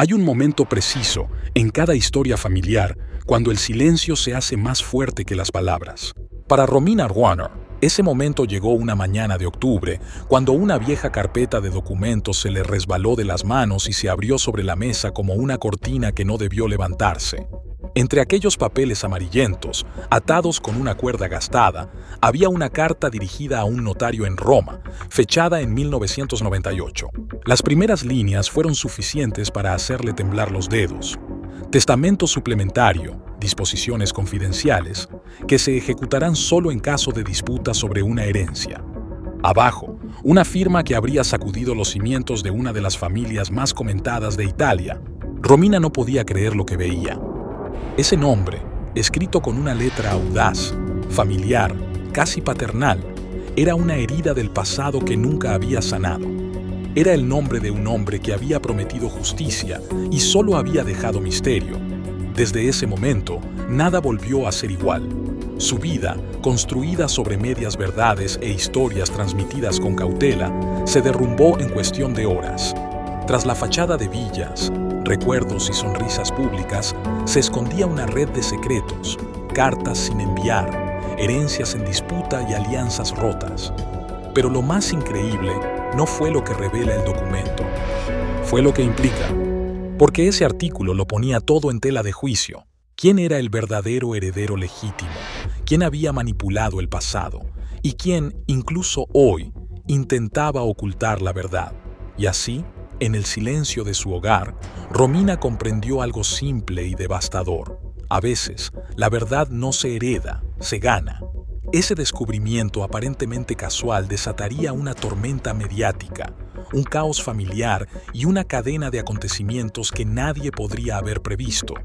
Hay un momento preciso en cada historia familiar cuando el silencio se hace más fuerte que las palabras. Para Romina Warner, ese momento llegó una mañana de octubre, cuando una vieja carpeta de documentos se le resbaló de las manos y se abrió sobre la mesa como una cortina que no debió levantarse. Entre aquellos papeles amarillentos, atados con una cuerda gastada, había una carta dirigida a un notario en Roma, fechada en 1998. Las primeras líneas fueron suficientes para hacerle temblar los dedos. Testamento suplementario, disposiciones confidenciales, que se ejecutarán solo en caso de disputa sobre una herencia. Abajo, una firma que habría sacudido los cimientos de una de las familias más comentadas de Italia. Romina no podía creer lo que veía. Ese nombre, escrito con una letra audaz, familiar, casi paternal, era una herida del pasado que nunca había sanado. Era el nombre de un hombre que había prometido justicia y solo había dejado misterio. Desde ese momento, nada volvió a ser igual. Su vida, construida sobre medias verdades e historias transmitidas con cautela, se derrumbó en cuestión de horas. Tras la fachada de villas, recuerdos y sonrisas públicas, se escondía una red de secretos, cartas sin enviar, herencias en disputa y alianzas rotas. Pero lo más increíble no fue lo que revela el documento, fue lo que implica. Porque ese artículo lo ponía todo en tela de juicio. ¿Quién era el verdadero heredero legítimo? ¿Quién había manipulado el pasado? ¿Y quién, incluso hoy, intentaba ocultar la verdad? Y así, en el silencio de su hogar, Romina comprendió algo simple y devastador. A veces, la verdad no se hereda, se gana. Ese descubrimiento aparentemente casual desataría una tormenta mediática, un caos familiar y una cadena de acontecimientos que nadie podría haber previsto.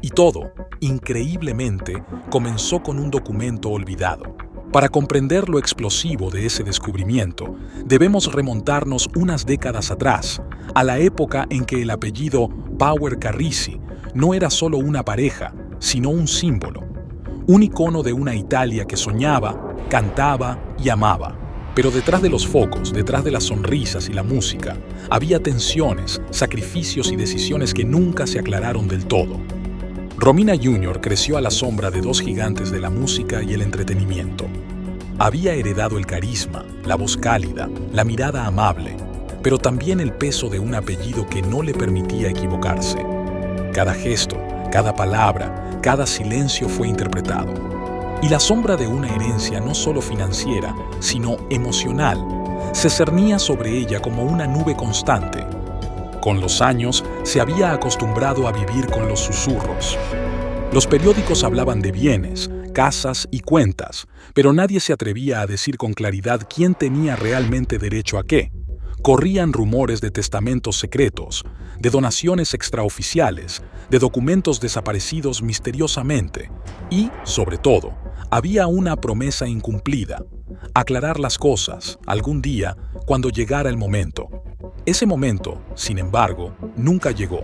Y todo, increíblemente, comenzó con un documento olvidado. Para comprender lo explosivo de ese descubrimiento, debemos remontarnos unas décadas atrás, a la época en que el apellido Power Carrisi no era solo una pareja, sino un símbolo, un icono de una Italia que soñaba, cantaba y amaba. Pero detrás de los focos, detrás de las sonrisas y la música, había tensiones, sacrificios y decisiones que nunca se aclararon del todo. Romina Jr. creció a la sombra de dos gigantes de la música y el entretenimiento. Había heredado el carisma, la voz cálida, la mirada amable, pero también el peso de un apellido que no le permitía equivocarse. Cada gesto, cada palabra, cada silencio fue interpretado. Y la sombra de una herencia no solo financiera, sino emocional, se cernía sobre ella como una nube constante. Con los años, se había acostumbrado a vivir con los susurros. Los periódicos hablaban de bienes, casas y cuentas, pero nadie se atrevía a decir con claridad quién tenía realmente derecho a qué. Corrían rumores de testamentos secretos, de donaciones extraoficiales, de documentos desaparecidos misteriosamente y, sobre todo, había una promesa incumplida: aclarar las cosas algún día cuando llegara el momento. Ese momento, sin embargo, nunca llegó,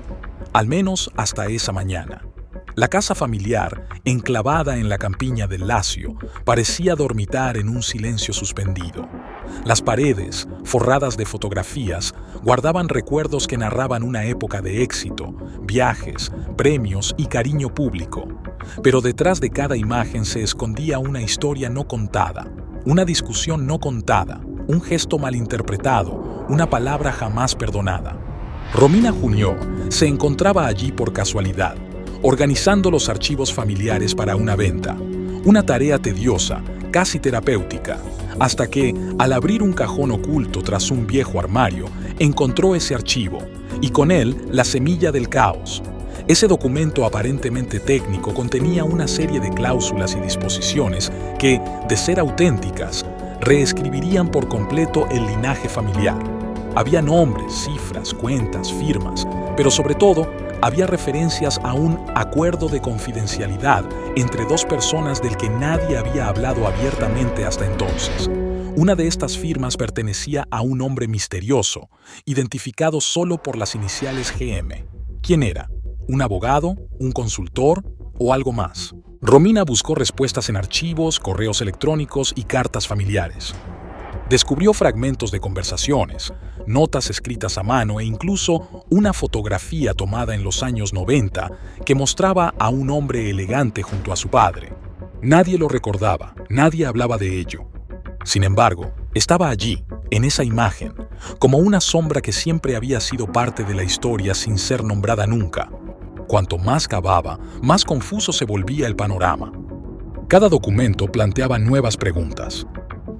al menos hasta esa mañana. La casa familiar, enclavada en la campiña del Lacio, parecía dormitar en un silencio suspendido. Las paredes, forradas de fotografías, guardaban recuerdos que narraban una época de éxito, viajes, premios y cariño público. Pero detrás de cada imagen se escondía una historia no contada, una discusión no contada, un gesto malinterpretado, una palabra jamás perdonada. Romina Jr. se encontraba allí por casualidad, organizando los archivos familiares para una venta, una tarea tediosa, casi terapéutica, hasta que, al abrir un cajón oculto tras un viejo armario, encontró ese archivo, y con él la semilla del caos. Ese documento aparentemente técnico contenía una serie de cláusulas y disposiciones que, de ser auténticas, reescribirían por completo el linaje familiar. Había nombres, cifras, cuentas, firmas, pero sobre todo, había referencias a un acuerdo de confidencialidad entre dos personas del que nadie había hablado abiertamente hasta entonces. Una de estas firmas pertenecía a un hombre misterioso, identificado solo por las iniciales GM. ¿Quién era? ¿Un abogado? ¿Un consultor? ¿O algo más? Romina buscó respuestas en archivos, correos electrónicos y cartas familiares. Descubrió fragmentos de conversaciones, notas escritas a mano e incluso una fotografía tomada en los años 90 que mostraba a un hombre elegante junto a su padre. Nadie lo recordaba, nadie hablaba de ello. Sin embargo, estaba allí, en esa imagen, como una sombra que siempre había sido parte de la historia sin ser nombrada nunca. Cuanto más cavaba, más confuso se volvía el panorama. Cada documento planteaba nuevas preguntas.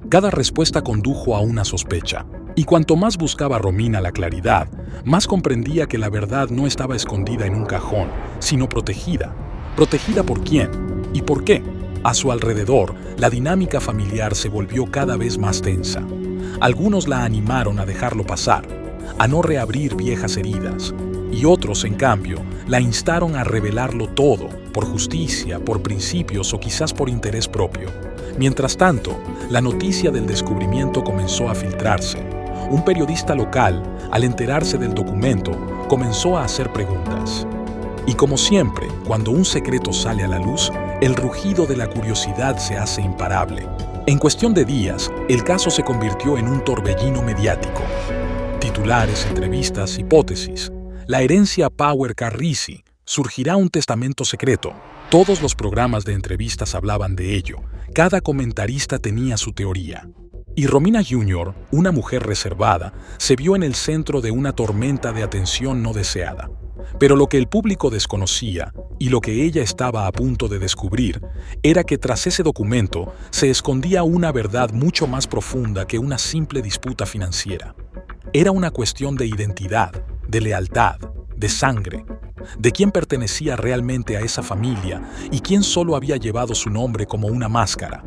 Cada respuesta condujo a una sospecha, y cuanto más buscaba Romina la claridad, más comprendía que la verdad no estaba escondida en un cajón, sino protegida. ¿Protegida por quién? ¿Y por qué? A su alrededor, la dinámica familiar se volvió cada vez más tensa. Algunos la animaron a dejarlo pasar, a no reabrir viejas heridas, y otros, en cambio, la instaron a revelarlo todo, por justicia, por principios o quizás por interés propio. Mientras tanto, la noticia del descubrimiento comenzó a filtrarse. Un periodista local, al enterarse del documento, comenzó a hacer preguntas. Y como siempre, cuando un secreto sale a la luz, el rugido de la curiosidad se hace imparable. En cuestión de días, el caso se convirtió en un torbellino mediático. Titulares, entrevistas, hipótesis. La herencia Power Carrisi. Surgirá un testamento secreto. Todos los programas de entrevistas hablaban de ello. Cada comentarista tenía su teoría. Y Romina Jr., una mujer reservada, se vio en el centro de una tormenta de atención no deseada. Pero lo que el público desconocía, y lo que ella estaba a punto de descubrir, era que tras ese documento se escondía una verdad mucho más profunda que una simple disputa financiera. Era una cuestión de identidad, de lealtad, de sangre, de quién pertenecía realmente a esa familia y quién solo había llevado su nombre como una máscara.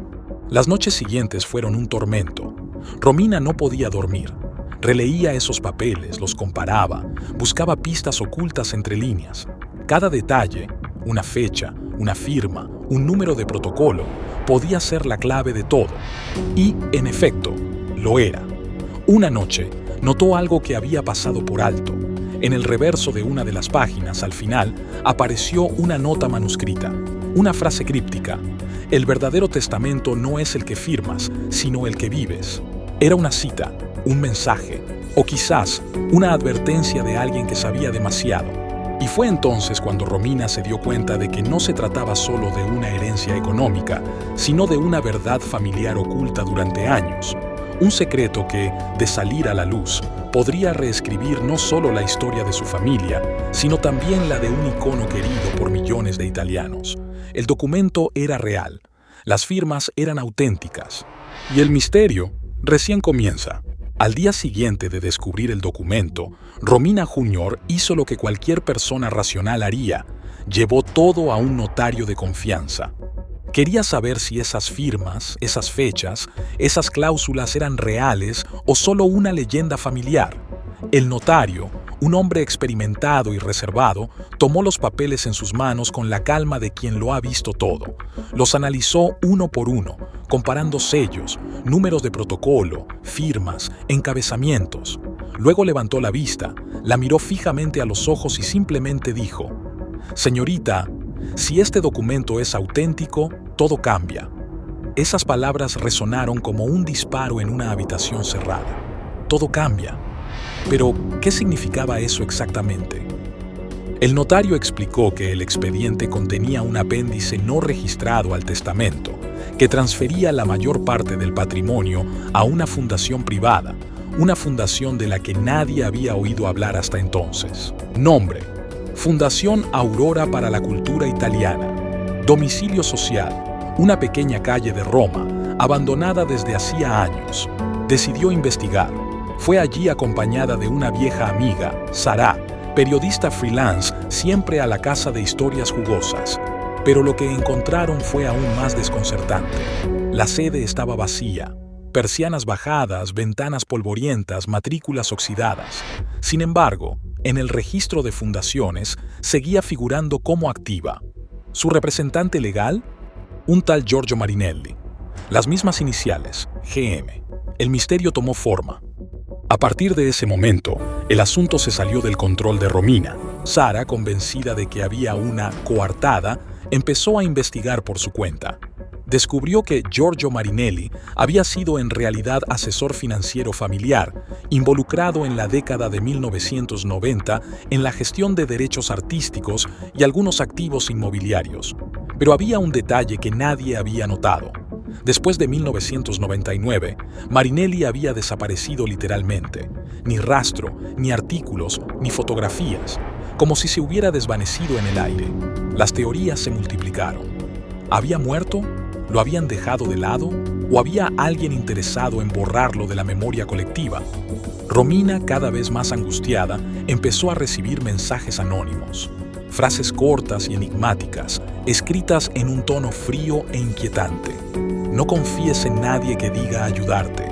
Las noches siguientes fueron un tormento. Romina no podía dormir. Releía esos papeles, los comparaba, buscaba pistas ocultas entre líneas. Cada detalle, una fecha, una firma, un número de protocolo, podía ser la clave de todo. Y, en efecto, lo era. Una noche, notó algo que había pasado por alto. En el reverso de una de las páginas, al final, apareció una nota manuscrita, una frase críptica. El verdadero testamento no es el que firmas, sino el que vives. Era una cita, un mensaje, o quizás una advertencia de alguien que sabía demasiado. Y fue entonces cuando Romina se dio cuenta de que no se trataba solo de una herencia económica, sino de una verdad familiar oculta durante años. Un secreto que, de salir a la luz, podría reescribir no solo la historia de su familia, sino también la de un icono querido por millones de italianos. El documento era real, las firmas eran auténticas, y el misterio recién comienza. Al día siguiente de descubrir el documento, Romina Jr. hizo lo que cualquier persona racional haría: llevó todo a un notario de confianza. Quería saber si esas firmas, esas fechas, esas cláusulas eran reales o solo una leyenda familiar. El notario, un hombre experimentado y reservado, tomó los papeles en sus manos con la calma de quien lo ha visto todo. Los analizó uno por uno, comparando sellos, números de protocolo, firmas, encabezamientos. Luego levantó la vista, la miró fijamente a los ojos y simplemente dijo: «Señorita, si este documento es auténtico, todo cambia». Esas palabras resonaron como un disparo en una habitación cerrada. Todo cambia. Pero, ¿qué significaba eso exactamente? El notario explicó que el expediente contenía un apéndice no registrado al testamento, que transfería la mayor parte del patrimonio a una fundación privada, una fundación de la que nadie había oído hablar hasta entonces. Nombre: Fundación Aurora para la Cultura Italiana. Domicilio social: una pequeña calle de Roma, abandonada desde hacía años. Decidió investigar. Fue allí acompañada de una vieja amiga, Sara, periodista freelance, siempre a la caza de historias jugosas. Pero lo que encontraron fue aún más desconcertante. La sede estaba vacía. Persianas bajadas, ventanas polvorientas, matrículas oxidadas. Sin embargo, en el registro de fundaciones seguía figurando como activa. ¿Su representante legal? Un tal Giorgio Marinelli. Las mismas iniciales, GM. El misterio tomó forma. A partir de ese momento, el asunto se salió del control de Romina. Sara, convencida de que había una coartada, empezó a investigar por su cuenta. descubrió que Giorgio Marinelli había sido en realidad asesor financiero familiar, involucrado en la década de 1990 en la gestión de derechos artísticos y algunos activos inmobiliarios. Pero había un detalle que nadie había notado. Después de 1999, Marinelli había desaparecido literalmente. Ni rastro, ni artículos, ni fotografías, como si se hubiera desvanecido en el aire. Las teorías se multiplicaron. ¿Había muerto? ¿Lo habían dejado de lado? ¿O había alguien interesado en borrarlo de la memoria colectiva? Romina, cada vez más angustiada, empezó a recibir mensajes anónimos. Frases cortas y enigmáticas, escritas en un tono frío e inquietante. No confíes en nadie que diga ayudarte.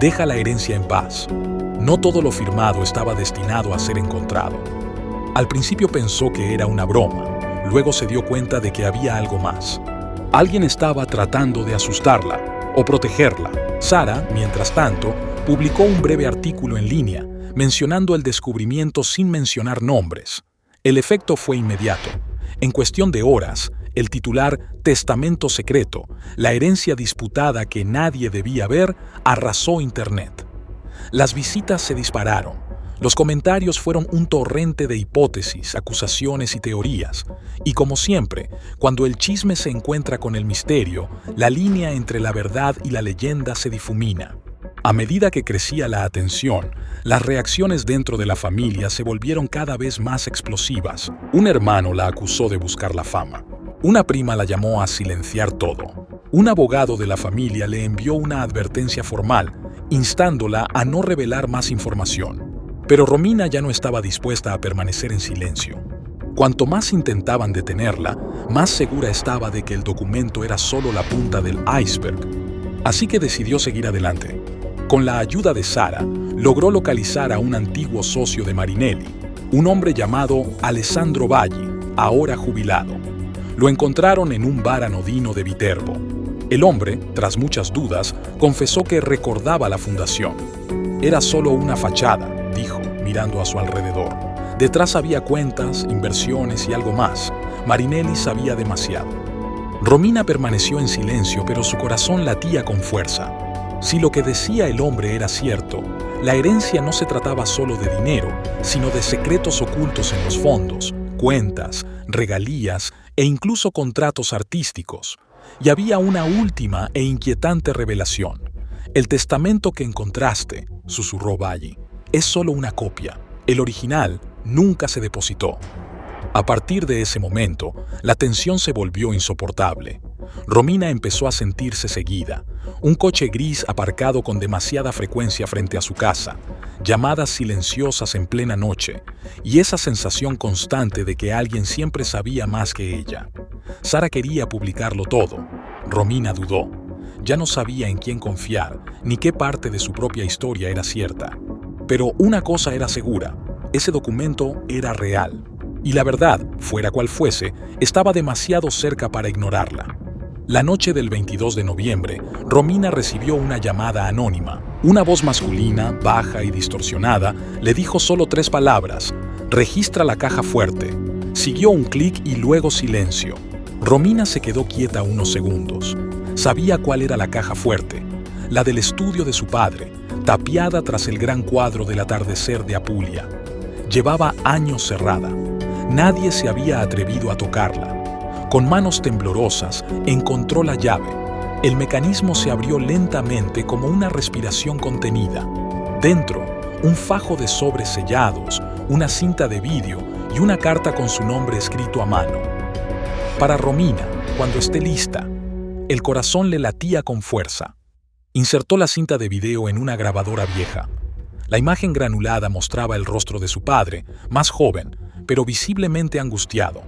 Deja la herencia en paz. No todo lo firmado estaba destinado a ser encontrado. Al principio pensó que era una broma, luego se dio cuenta de que había algo más. Alguien estaba tratando de asustarla o protegerla. Sara, mientras tanto, publicó un breve artículo en línea, mencionando el descubrimiento sin mencionar nombres. El efecto fue inmediato. En cuestión de horas, el titular Testamento secreto, la herencia disputada que nadie debía ver, arrasó Internet. Las visitas se dispararon. Los comentarios fueron un torrente de hipótesis, acusaciones y teorías. Y como siempre, cuando el chisme se encuentra con el misterio, la línea entre la verdad y la leyenda se difumina. A medida que crecía la atención, las reacciones dentro de la familia se volvieron cada vez más explosivas. Un hermano la acusó de buscar la fama. Una prima la llamó a silenciar todo. Un abogado de la familia le envió una advertencia formal, instándola a no revelar más información. Pero Romina ya no estaba dispuesta a permanecer en silencio. Cuanto más intentaban detenerla, más segura estaba de que el documento era solo la punta del iceberg. Así que decidió seguir adelante. Con la ayuda de Sara, logró localizar a un antiguo socio de Marinelli, un hombre llamado Alessandro Baggi, ahora jubilado. Lo encontraron en un bar anodino de Viterbo. El hombre, tras muchas dudas, confesó que recordaba la fundación. Era solo una fachada, dijo, mirando a su alrededor. Detrás había cuentas, inversiones y algo más. Marinelli sabía demasiado. Romina permaneció en silencio, pero su corazón latía con fuerza. Si lo que decía el hombre era cierto, la herencia no se trataba solo de dinero, sino de secretos ocultos en los fondos, cuentas, regalías e incluso contratos artísticos. Y había una última e inquietante revelación. El testamento que encontraste, susurró Baggi, es solo una copia. El original nunca se depositó. A partir de ese momento, la tensión se volvió insoportable. Romina empezó a sentirse seguida. Un coche gris aparcado con demasiada frecuencia frente a su casa, llamadas silenciosas en plena noche, y esa sensación constante de que alguien siempre sabía más que ella. Sara quería publicarlo todo. Romina dudó. Ya no sabía en quién confiar, ni qué parte de su propia historia era cierta. Pero una cosa era segura, ese documento era real. Y la verdad, fuera cual fuese, estaba demasiado cerca para ignorarla. La noche del 22 de noviembre, Romina recibió una llamada anónima. Una voz masculina, baja y distorsionada, le dijo solo 3 palabras: registra la caja fuerte. Siguió un clic y luego silencio. Romina se quedó quieta unos segundos. Sabía cuál era la caja fuerte, la del estudio de su padre, tapiada tras el gran cuadro del atardecer de Apulia. Llevaba años cerrada. Nadie se había atrevido a tocarla. Con manos temblorosas, encontró la llave. El mecanismo se abrió lentamente como una respiración contenida. Dentro, un fajo de sobres sellados, una cinta de vídeo y una carta con su nombre escrito a mano. Para Romina, cuando esté lista. El corazón le latía con fuerza. Insertó la cinta de video en una grabadora vieja. La imagen granulada mostraba el rostro de su padre, más joven, pero visiblemente angustiado.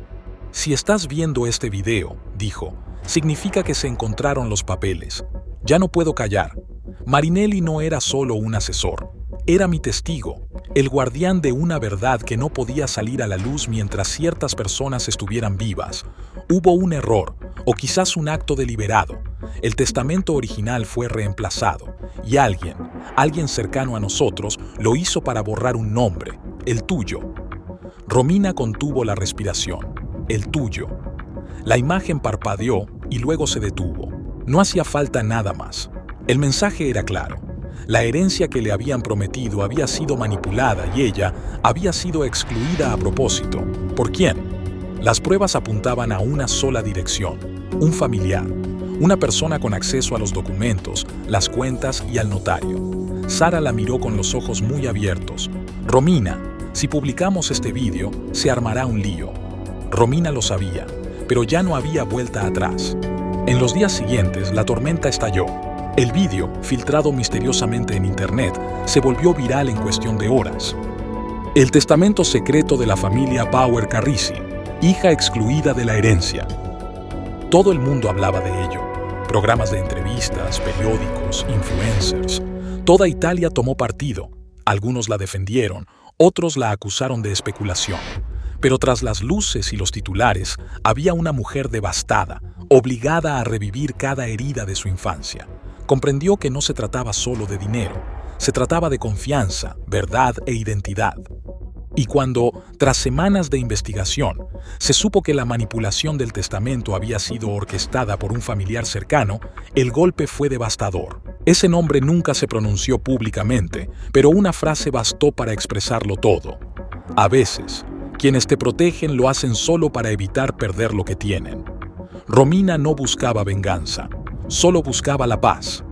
Si estás viendo este video, dijo, significa que se encontraron los papeles. Ya no puedo callar. Marinelli no era solo un asesor. Era mi testigo, el guardián de una verdad que no podía salir a la luz mientras ciertas personas estuvieran vivas. Hubo un error, o quizás un acto deliberado. El testamento original fue reemplazado, y alguien cercano a nosotros, lo hizo para borrar un nombre, el tuyo. Romina contuvo la respiración. El tuyo. La imagen parpadeó y luego se detuvo. No hacía falta nada más. El mensaje era claro. La herencia que le habían prometido había sido manipulada y ella había sido excluida a propósito. ¿Por quién? Las pruebas apuntaban a una sola dirección: un familiar, una persona con acceso a los documentos, las cuentas y al notario. Sara la miró con los ojos muy abiertos. Romina, si publicamos este vídeo, se armará un lío. Romina lo sabía, pero ya no había vuelta atrás. En los días siguientes, la tormenta estalló. El vídeo, filtrado misteriosamente en internet, se volvió viral en cuestión de horas. El testamento secreto de la familia Bauer Carrisi, hija excluida de la herencia. Todo el mundo hablaba de ello. Programas de entrevistas, periódicos, influencers. Toda Italia tomó partido. Algunos la defendieron, otros la acusaron de especulación. Pero tras las luces y los titulares, había una mujer devastada, obligada a revivir cada herida de su infancia. Comprendió que no se trataba solo de dinero, se trataba de confianza, verdad e identidad. Y cuando, tras semanas de investigación, se supo que la manipulación del testamento había sido orquestada por un familiar cercano, el golpe fue devastador. Ese nombre nunca se pronunció públicamente, pero una frase bastó para expresarlo todo. A veces, quienes te protegen lo hacen solo para evitar perder lo que tienen. Romina no buscaba venganza, solo buscaba la paz.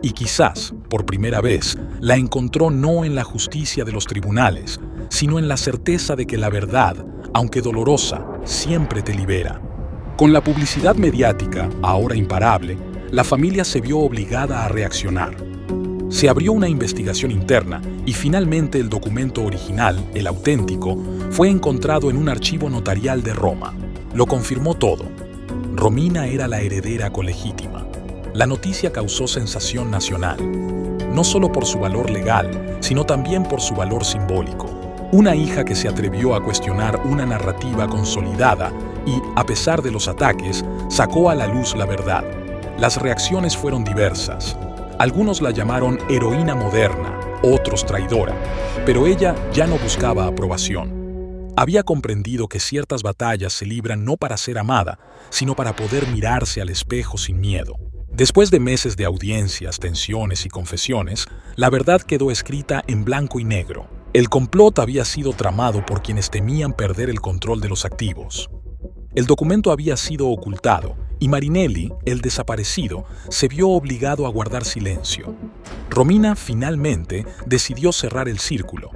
Y quizás, por primera vez, la encontró no en la justicia de los tribunales, sino en la certeza de que la verdad, aunque dolorosa, siempre te libera. Con la publicidad mediática, ahora imparable, la familia se vio obligada a reaccionar. Se abrió una investigación interna y finalmente el documento original, el auténtico, fue encontrado en un archivo notarial de Roma. Lo confirmó todo. Romina era la heredera colegítima. La noticia causó sensación nacional, no solo por su valor legal, sino también por su valor simbólico. Una hija que se atrevió a cuestionar una narrativa consolidada y, a pesar de los ataques, sacó a la luz la verdad. Las reacciones fueron diversas. Algunos la llamaron heroína moderna, otros traidora, pero ella ya no buscaba aprobación. Había comprendido que ciertas batallas se libran no para ser amada, sino para poder mirarse al espejo sin miedo. Después de meses de audiencias, tensiones y confesiones, la verdad quedó escrita en blanco y negro. El complot había sido tramado por quienes temían perder el control de los activos. El documento había sido ocultado y Marinelli, el desaparecido, se vio obligado a guardar silencio. Romina finalmente decidió cerrar el círculo.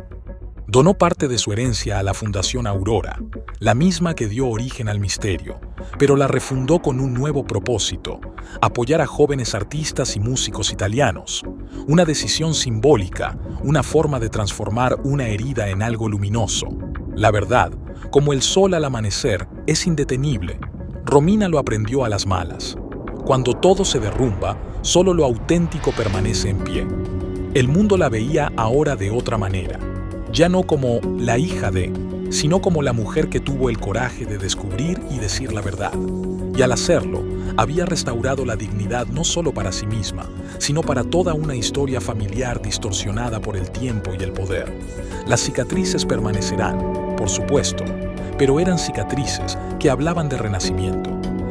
Donó parte de su herencia a la Fundación Aurora, la misma que dio origen al misterio, pero la refundó con un nuevo propósito: apoyar a jóvenes artistas y músicos italianos. Una decisión simbólica, una forma de transformar una herida en algo luminoso. La verdad, como el sol al amanecer, es indetenible. Romina lo aprendió a las malas. Cuando todo se derrumba, solo lo auténtico permanece en pie. El mundo la veía ahora de otra manera. Ya no como la hija de, sino como la mujer que tuvo el coraje de descubrir y decir la verdad. Y al hacerlo, había restaurado la dignidad no solo para sí misma, sino para toda una historia familiar distorsionada por el tiempo y el poder. Las cicatrices permanecerán, por supuesto, pero eran cicatrices que hablaban de renacimiento.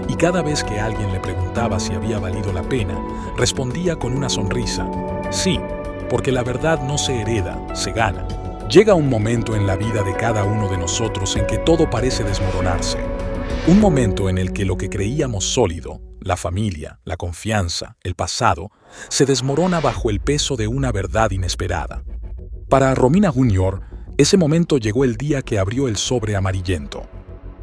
Y cada vez que alguien le preguntaba si había valido la pena, respondía con una sonrisa: sí, porque la verdad no se hereda, se gana. Llega un momento en la vida de cada uno de nosotros en que todo parece desmoronarse. Un momento en el que lo que creíamos sólido, la familia, la confianza, el pasado, se desmorona bajo el peso de una verdad inesperada. Para Romina Jr., ese momento llegó el día que abrió el sobre amarillento.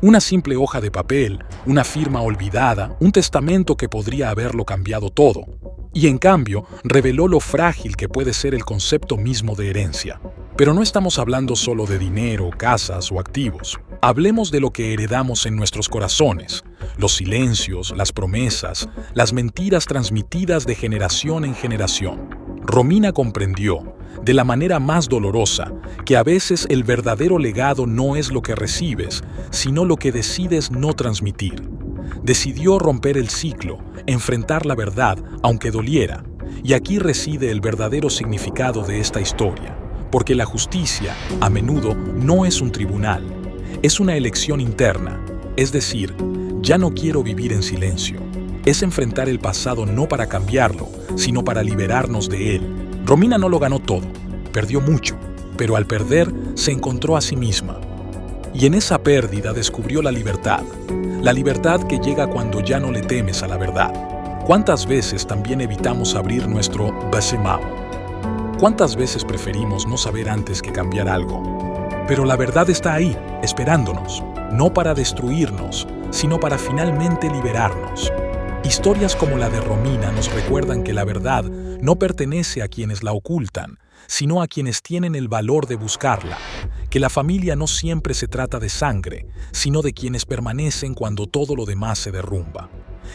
Una simple hoja de papel, una firma olvidada, un testamento que podría haberlo cambiado todo. Y en cambio, reveló lo frágil que puede ser el concepto mismo de herencia. Pero no estamos hablando solo de dinero, casas o activos. Hablemos de lo que heredamos en nuestros corazones, los silencios, las promesas, las mentiras transmitidas de generación en generación. Romina comprendió, de la manera más dolorosa, que a veces el verdadero legado no es lo que recibes, sino lo que decides no transmitir. Decidió romper el ciclo, enfrentar la verdad, aunque doliera. Y aquí reside el verdadero significado de esta historia. Porque la justicia, a menudo, no es un tribunal, es una elección interna. Es decir, ya no quiero vivir en silencio. Es enfrentar el pasado no para cambiarlo, sino para liberarnos de él. Romina no lo ganó todo, perdió mucho, pero al perder se encontró a sí misma. Y en esa pérdida descubrió la libertad que llega cuando ya no le temes a la verdad. ¿Cuántas veces también evitamos abrir nuestro basemao? ¿Cuántas veces preferimos no saber antes que cambiar algo? Pero la verdad está ahí, esperándonos, no para destruirnos, sino para finalmente liberarnos. Historias como la de Romina nos recuerdan que la verdad no pertenece a quienes la ocultan, sino a quienes tienen el valor de buscarla, que la familia no siempre se trata de sangre, sino de quienes permanecen cuando todo lo demás se derrumba,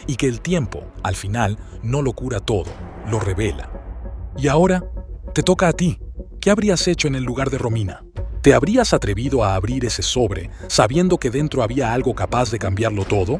y que el tiempo, al final, no lo cura todo, lo revela. Y ahora, te toca a ti. ¿Qué habrías hecho en el lugar de Romina? ¿Te habrías atrevido a abrir ese sobre sabiendo que dentro había algo capaz de cambiarlo todo?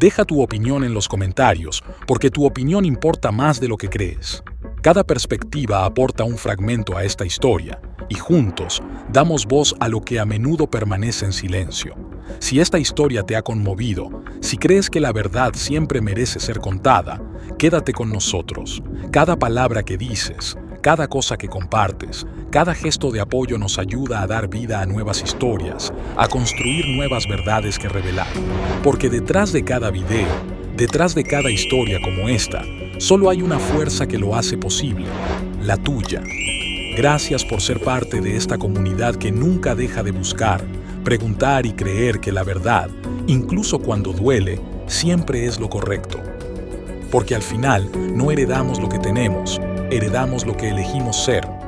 Deja tu opinión en los comentarios, porque tu opinión importa más de lo que crees. Cada perspectiva aporta un fragmento a esta historia, y juntos damos voz a lo que a menudo permanece en silencio. Si esta historia te ha conmovido, si crees que la verdad siempre merece ser contada, quédate con nosotros. Cada palabra que dices, cada cosa que compartes, cada gesto de apoyo nos ayuda a dar vida a nuevas historias, a construir nuevas verdades que revelar. Porque detrás de cada video, detrás de cada historia como esta, solo hay una fuerza que lo hace posible, la tuya. Gracias por ser parte de esta comunidad que nunca deja de buscar, preguntar y creer que la verdad, incluso cuando duele, siempre es lo correcto. Porque al final no heredamos lo que tenemos, heredamos lo que elegimos ser.